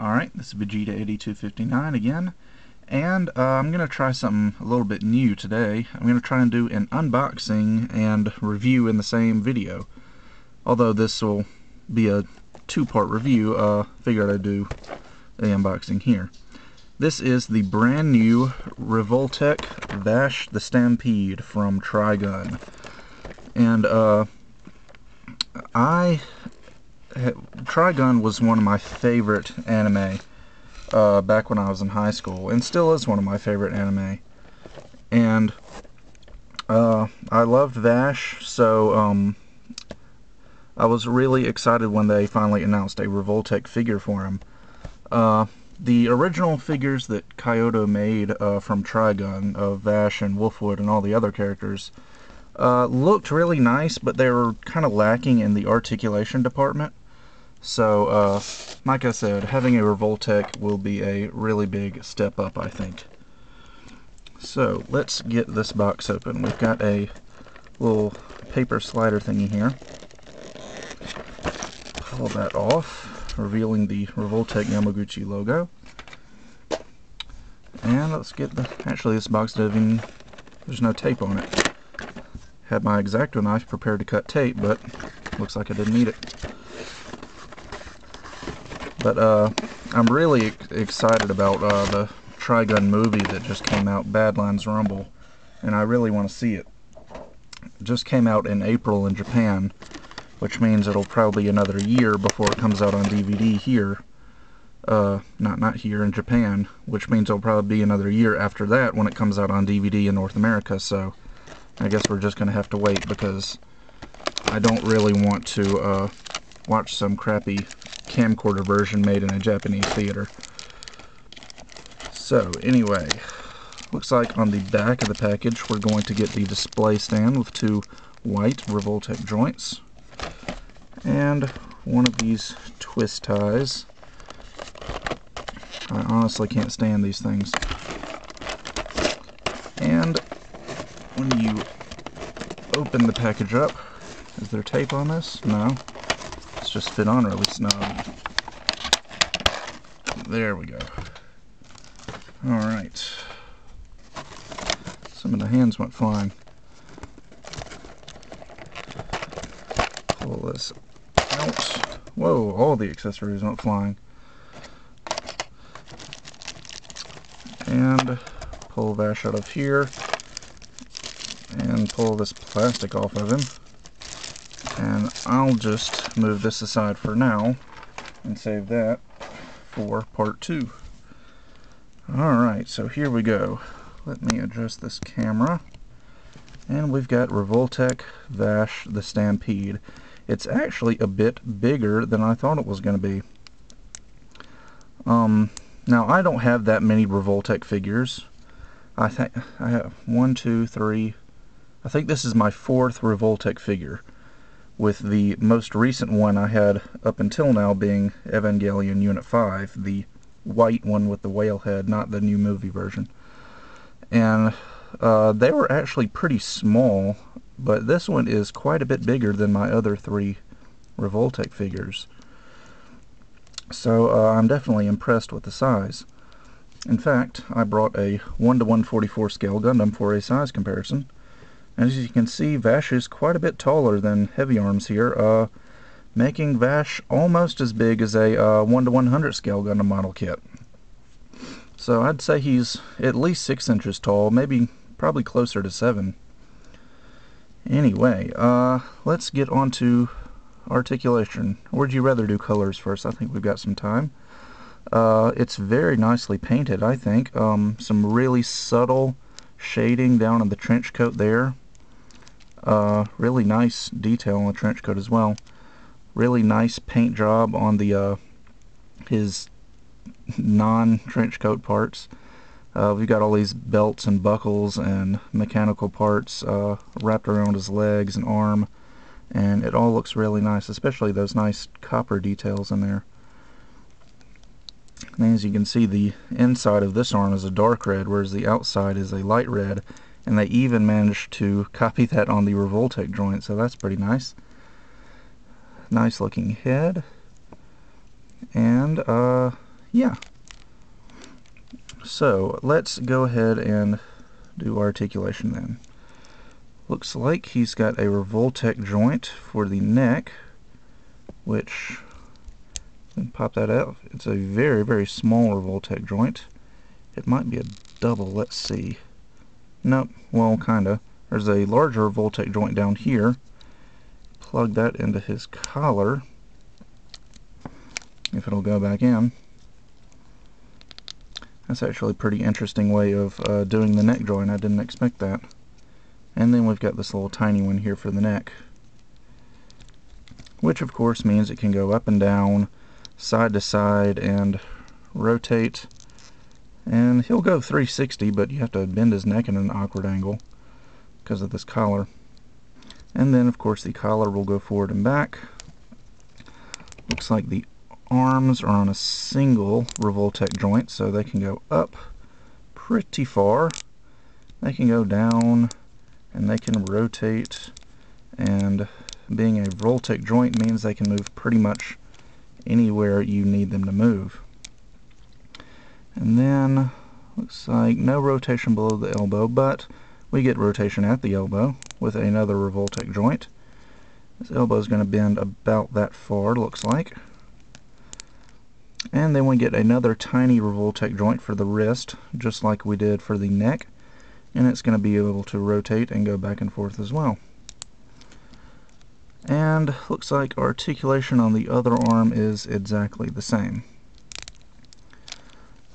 Alright, this is Vegeta8259 again, and I'm going to try something a little bit new today. I'm going to try and do an unboxing and review in the same video. Although this will be a two-part review, figured I'd do the unboxing here. This is the brand new Revoltech Vash the Stampede from Trigun. And Trigun was one of my favorite anime back when I was in high school, and still is one of my favorite anime. And I loved Vash, so I was really excited when they finally announced a Revoltech figure for him. The original figures that Kyoto made from Trigun, of Vash and Wolfwood and all the other characters, looked really nice, but they were kind of lacking in the articulation department. So, like I said, having a Revoltech will be a really big step up, I think. So, let's get this box open. We've got a little paper slider thingy here. Pull that off, revealing the Revoltech Yamaguchi logo. And let's get the... Actually, this box doesn't even... There's no tape on it. Had my X-Acto knife prepared to cut tape, but looks like I didn't need it. But I'm really excited about the Trigun movie that just came out, Badlands Rumble, and I really want to see it. It just came out in April in Japan, which means it'll probably be another year before it comes out on DVD here. Not here in Japan, which means it'll probably be another year after that when it comes out on DVD in North America, so I guess we're just going to have to wait, because I don't really want to watch some crappy camcorder version made in a Japanese theater. So anyway, looks like on the back of the package we're going to get the display stand with two white Revoltech joints and one of these twist ties. I honestly can't stand these things. And when you open the package up, is there tape on this? No. It's just fit on really snug. There we go. Alright. Some of the hands went flying. Pull this out. Whoa, all the accessories went flying. And pull Vash out of here. And pull this plastic off of him. And I'll just move this aside for now and save that for part 2. Alright, so here we go. Let me adjust this camera. And we've got Revoltech Vash the Stampede. It's actually a bit bigger than I thought it was going to be. Now, I don't have that many Revoltech figures. I think I have 1, 2, 3... I think this is my 4th Revoltech figure, with the most recent one I had up until now being Evangelion Unit 5, the white one with the whale head, not the new movie version. And they were actually pretty small, but this one is quite a bit bigger than my other 3 Revoltech figures. So I'm definitely impressed with the size. In fact, I brought a 1:144 scale Gundam for a size comparison. As you can see, Vash is quite a bit taller than Heavy Arms here, making Vash almost as big as a 1:100 scale Gundam model kit. So I'd say he's at least 6 inches tall, probably closer to 7. Anyway, let's get on to articulation. Or would you rather do colors first? I think we've got some time. It's very nicely painted, I think. Some really subtle shading down in the trench coat there. Really nice detail on the trench coat as well. Really nice paint job on the his non-trench coat parts. We've got all these belts and buckles and mechanical parts wrapped around his legs and arm, and it all looks really nice, especially those nice copper details in there. And as you can see, the inside of this arm is a dark red, whereas the outside is a light red, and they even managed to copy that on the Revoltech joint, so that's pretty nice. Nice looking head. And yeah. So let's go ahead and do articulation then. Looks like he's got a Revoltech joint for the neck, which, pop that out, it's a very, very small Revoltech joint. It might be a double, let's see. Nope, well, kinda. There's a larger Revoltech joint down here. Plug that into his collar, if it'll go back in. That's actually a pretty interesting way of doing the neck joint. I didn't expect that. And then we've got this little tiny one here for the neck, which of course means it can go up and down, side to side, and rotate. And he'll go 360, but you have to bend his neck in an awkward angle because of this collar. And then of course the collar will go forward and back. Looks like the arms are on a single Revoltech joint, so they can go up pretty far. They can go down, and they can rotate, and being a Revoltech joint means they can move pretty much anywhere you need them to move. And then looks like no rotation below the elbow, but we get rotation at the elbow with another Revoltech joint. This elbow is going to bend about that far, looks like. And then we get another tiny Revoltech joint for the wrist, just like we did for the neck. And it's going to be able to rotate and go back and forth as well. And looks like articulation on the other arm is exactly the same.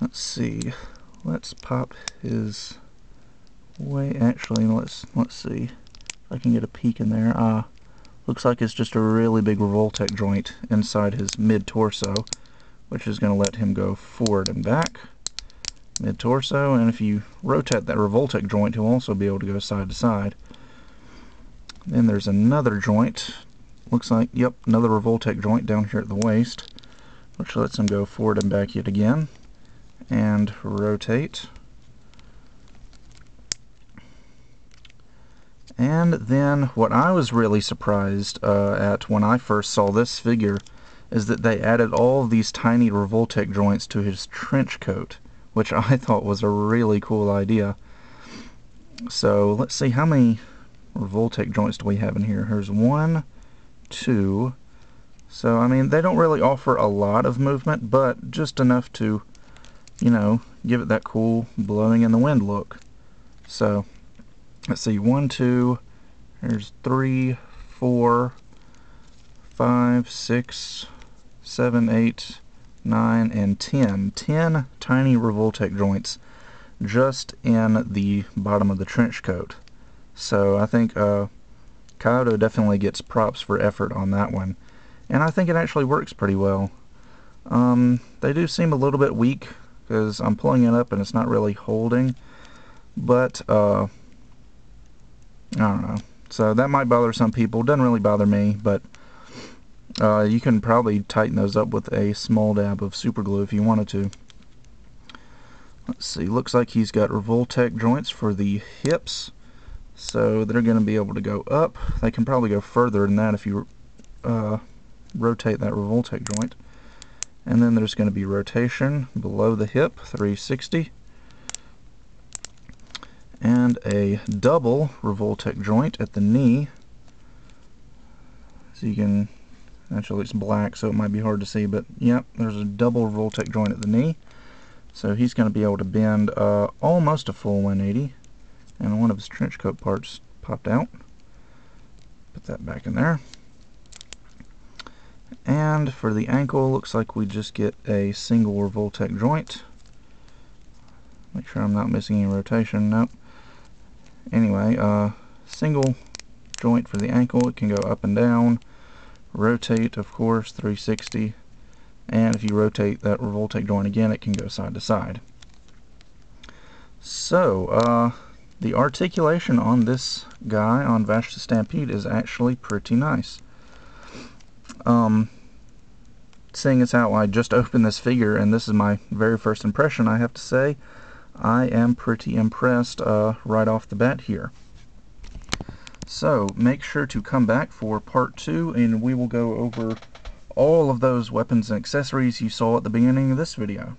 Let's see. Let's pop his way. Actually, let's see if I can get a peek in there. Looks like it's just a really big Revoltech joint inside his mid-torso, which is going to let him go forward and back. Mid-torso, and if you rotate that Revoltech joint, he'll also be able to go side to side. Then there's another joint. Looks like, yep, another Revoltech joint down here at the waist, which lets him go forward and back yet again, and rotate. And then what I was really surprised at when I first saw this figure is that they added all of these tiny Revoltech joints to his trench coat, which I thought was a really cool idea. So let's see, how many Revoltech joints do we have in here? Here's 1, 2. So I mean, they don't really offer a lot of movement, but just enough to, you know, give it that cool blowing in the wind look. So let's see, 1, 2, there's 3, 4, 5, 6, 7, 8, 9, and 10. 10 tiny Revoltech joints just in the bottom of the trench coat. So I think Kyoto definitely gets props for effort on that one. And I think it actually works pretty well. They do seem a little bit weak because I'm pulling it up and it's not really holding. But, I don't know. So that might bother some people. Doesn't really bother me, but you can probably tighten those up with a small dab of super glue if you wanted to. Let's see, looks like he's got Revoltech joints for the hips, so they're going to be able to go up. They can probably go further than that if you rotate that Revoltech joint. And then there's going to be rotation below the hip, 360. And a double Revoltech joint at the knee. So you can, actually it's black so it might be hard to see, but yep, there's a double Revoltech joint at the knee. So he's going to be able to bend almost a full 180. And one of his trench coat parts popped out. Put that back in there. And for the ankle, looks like we just get a single Revoltech joint. Make sure I'm not missing any rotation. Nope. Anyway, single joint for the ankle. It can go up and down. Rotate, of course, 360. And if you rotate that Revoltech joint again, it can go side to side. So, the articulation on this guy, on Vash the Stampede, is actually pretty nice. Seeing as how I just opened this figure and this is my very first impression, I have to say I am pretty impressed right off the bat here. So make sure to come back for part 2 and we will go over all of those weapons and accessories you saw at the beginning of this video.